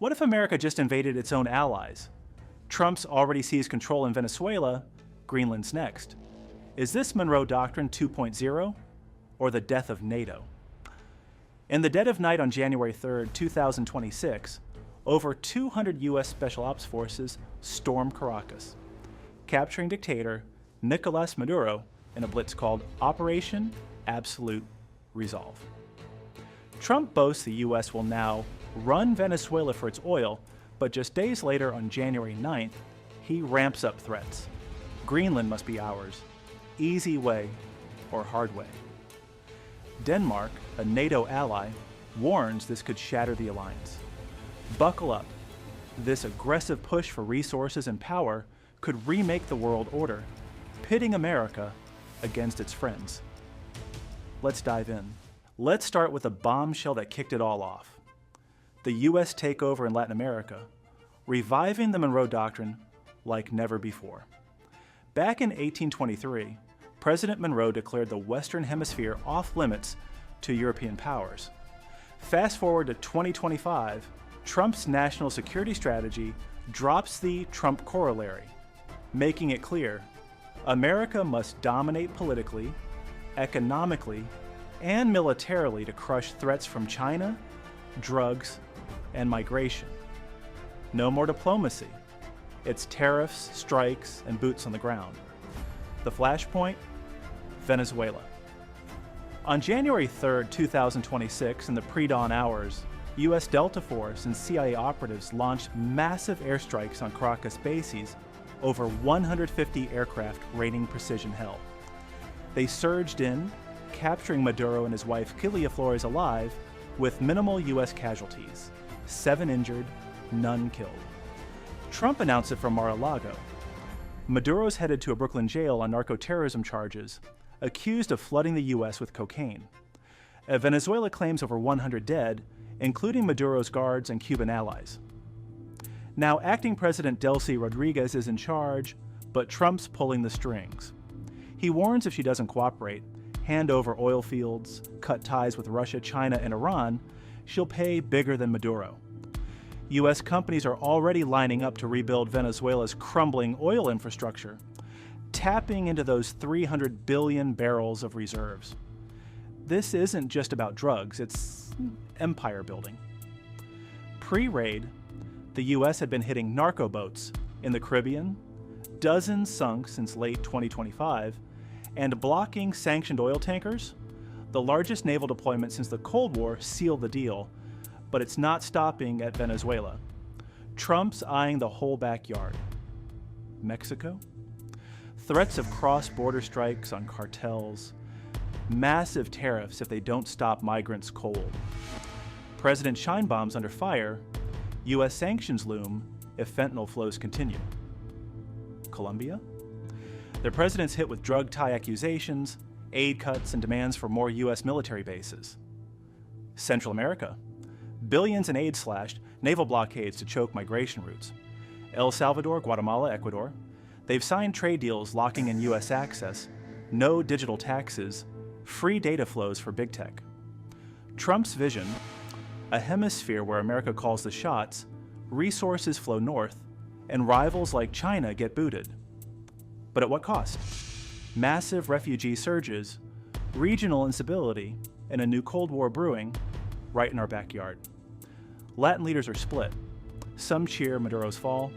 What if America just invaded its own allies? Trump's already seized control in Venezuela, Greenland's next. Is this Monroe Doctrine 2.0 or the death of NATO? In the dead of night on January 3, 2026, over 200 U.S. Special Ops forces stormed Caracas, capturing dictator Nicolas Maduro in a blitz called Operation Absolute Resolve. Trump boasts the U.S. will now run Venezuela for its oil, but just days later on January 9th, he ramps up threats. Greenland must be ours. Easy way or hard way. Denmark, a NATO ally, warns this could shatter the alliance. Buckle up. This aggressive push for resources and power could remake the world order, pitting America against its friends. Let's dive in. Let's start with the bombshell that kicked it all off. The U.S. takeover in Latin America, reviving the Monroe Doctrine like never before. Back in 1823, President Monroe declared the Western Hemisphere off limits to European powers. Fast forward to 2025, Trump's national security strategy drops the Trump corollary, making it clear America must dominate politically, economically, and militarily to crush threats from China, drugs, and migration. No more diplomacy. It's tariffs, strikes, and boots on the ground. The flashpoint? Venezuela. On January 3, 2026, in the pre-dawn hours, U.S. Delta Force and CIA operatives launched massive airstrikes on Caracas bases, over 150 aircraft raining precision hell. They surged in, capturing Maduro and his wife Kilia Flores alive, with minimal U.S. casualties, 7 injured, none killed. Trump announced it from Mar-a-Lago. Maduro's headed to a Brooklyn jail on narco-terrorism charges, accused of flooding the U.S. with cocaine. Venezuela claims over 100 dead, including Maduro's guards and Cuban allies. Now, acting President Delcy Rodriguez is in charge, but Trump's pulling the strings. He warns if she doesn't cooperate, hand over oil fields, cut ties with Russia, China, and Iran, she'll pay bigger than Maduro. U.S. companies are already lining up to rebuild Venezuela's crumbling oil infrastructure, tapping into those 300 billion barrels of reserves. This isn't just about drugs, it's empire building. Pre-raid, the U.S. had been hitting narco boats in the Caribbean, dozens sunk since late 2025, and blocking sanctioned oil tankers. The largest naval deployment since the Cold War sealed the deal, but it's not stopping at Venezuela. Trump's eyeing the whole backyard. Mexico? Threats of cross-border strikes on cartels, massive tariffs if they don't stop migrants cold. President Sheinbaum's under fire, U.S. sanctions loom if fentanyl flows continue. Colombia? The president's hit with drug tie accusations, aid cuts, and demands for more U.S. military bases. Central America? Billions in aid slashed, naval blockades to choke migration routes. El Salvador, Guatemala, Ecuador. They've signed trade deals locking in U.S. access, no digital taxes, free data flows for big tech. Trump's vision, a hemisphere where America calls the shots, resources flow north, and rivals like China get booted. But at what cost? Massive refugee surges, regional instability, and a new Cold War brewing right in our backyard. Latin leaders are split. Some cheer Maduro's fall,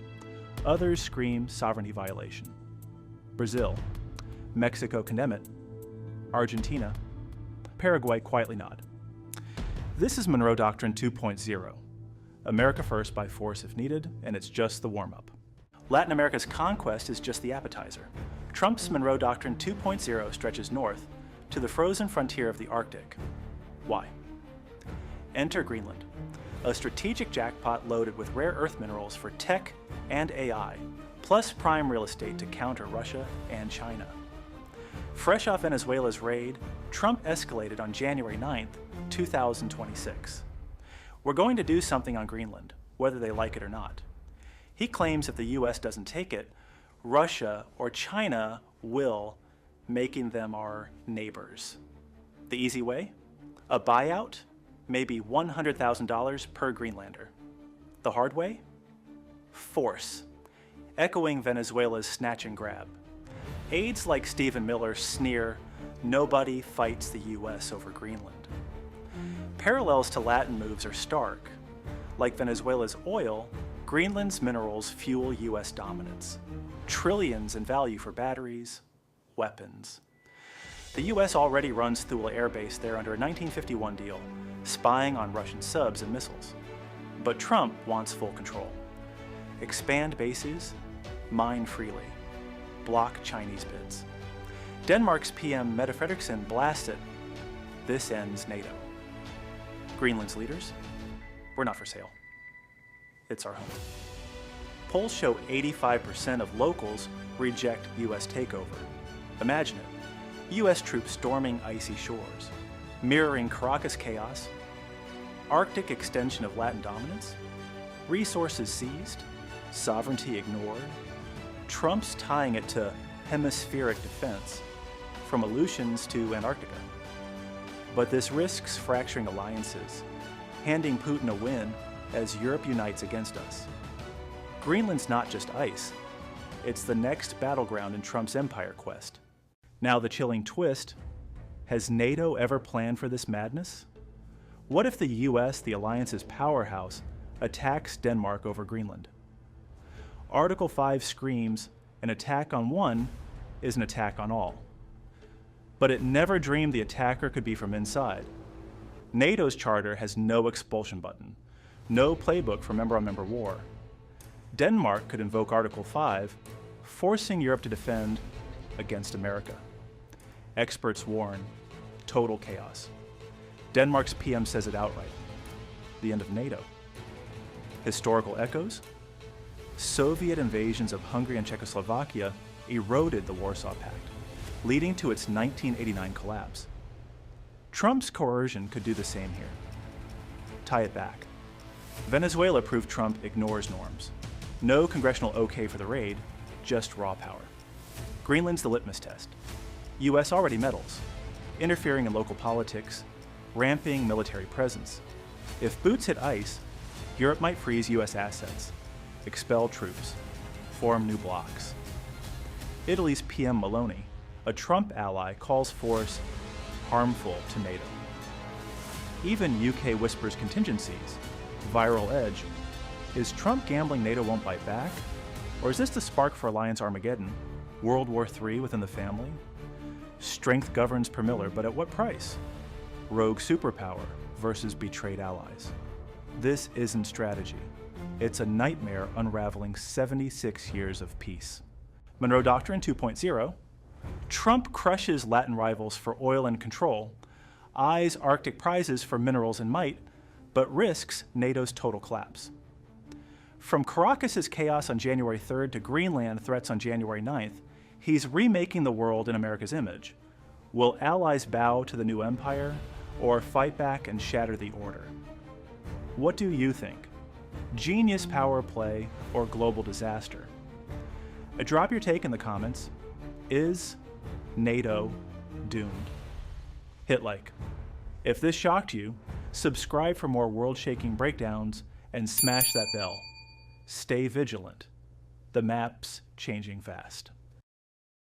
others scream sovereignty violation. Brazil, Mexico condemn it. Argentina, Paraguay quietly nod. This is Monroe Doctrine 2.0. America first by force if needed, and it's just the warm-up. Latin America's conquest is just the appetizer. Trump's Monroe Doctrine 2.0 stretches north to the frozen frontier of the Arctic. Why? Enter Greenland, a strategic jackpot loaded with rare earth minerals for tech and AI, plus prime real estate to counter Russia and China. Fresh off Venezuela's raid, Trump escalated on January 9th, 2026. We're going to do something on Greenland, whether they like it or not. He claims if the U.S. doesn't take it, Russia or China will, making them our neighbors. The easy way? A buyout? Maybe $100,000 per Greenlander. The hard way? Force, echoing Venezuela's snatch and grab. Aides like Stephen Miller sneer, "Nobody fights the US over Greenland." Parallels to Latin moves are stark. Like Venezuela's oil, Greenland's minerals fuel US dominance. Trillions in value for batteries, weapons. The US already runs Thule Air Base there under a 1951 deal, spying on Russian subs and missiles. But Trump wants full control. Expand bases, mine freely, block Chinese bids. Denmark's PM Mette Frederiksen blasts it. This ends NATO. Greenland's leaders? We're not for sale. It's our home. Polls show 85% of locals reject US takeover. Imagine it. US troops storming icy shores, mirroring Caracas chaos, Arctic extension of Latin dominance, resources seized, sovereignty ignored, Trump's tying it to hemispheric defense, from Aleutians to Antarctica. But this risks fracturing alliances, handing Putin a win as Europe unites against us. Greenland's not just ice, it's the next battleground in Trump's empire quest. Now the chilling twist, has NATO ever planned for this madness? What if the US, the alliance's powerhouse, attacks Denmark over Greenland? Article 5 screams, an attack on one is an attack on all. But it never dreamed the attacker could be from inside. NATO's charter has no expulsion button, no playbook for member-on-member war. Denmark could invoke Article 5, forcing Europe to defend against America. Experts warn, total chaos. Denmark's PM says it outright, the end of NATO. Historical echoes? Soviet invasions of Hungary and Czechoslovakia eroded the Warsaw Pact, leading to its 1989 collapse. Trump's coercion could do the same here. Tie it back. Venezuela proved Trump ignores norms. No congressional okay for the raid, just raw power. Greenland's the litmus test. US already meddles, interfering in local politics, ramping military presence. If boots hit ice, Europe might freeze US assets, expel troops, form new blocs. Italy's PM Meloni, a Trump ally, calls force harmful to NATO. Even UK whispers contingencies, viral edge. Is Trump gambling NATO won't bite back? Or is this the spark for Alliance Armageddon, World War III within the family? Strength governs per Miller, but at what price? Rogue superpower versus betrayed allies. This isn't strategy. It's a nightmare unraveling 76 years of peace. Monroe Doctrine 2.0. Trump crushes Latin rivals for oil and control, eyes Arctic prizes for minerals and might, but risks NATO's total collapse. From Caracas' chaos on January 3rd to Greenland threats on January 9th, he's remaking the world in America's image. Will allies bow to the new empire, or fight back and shatter the order? What do you think? Genius power play or global disaster? Drop your take in the comments. Is NATO doomed? Hit like. If this shocked you, subscribe for more world-shaking breakdowns and smash that bell. Stay vigilant. The map's changing fast.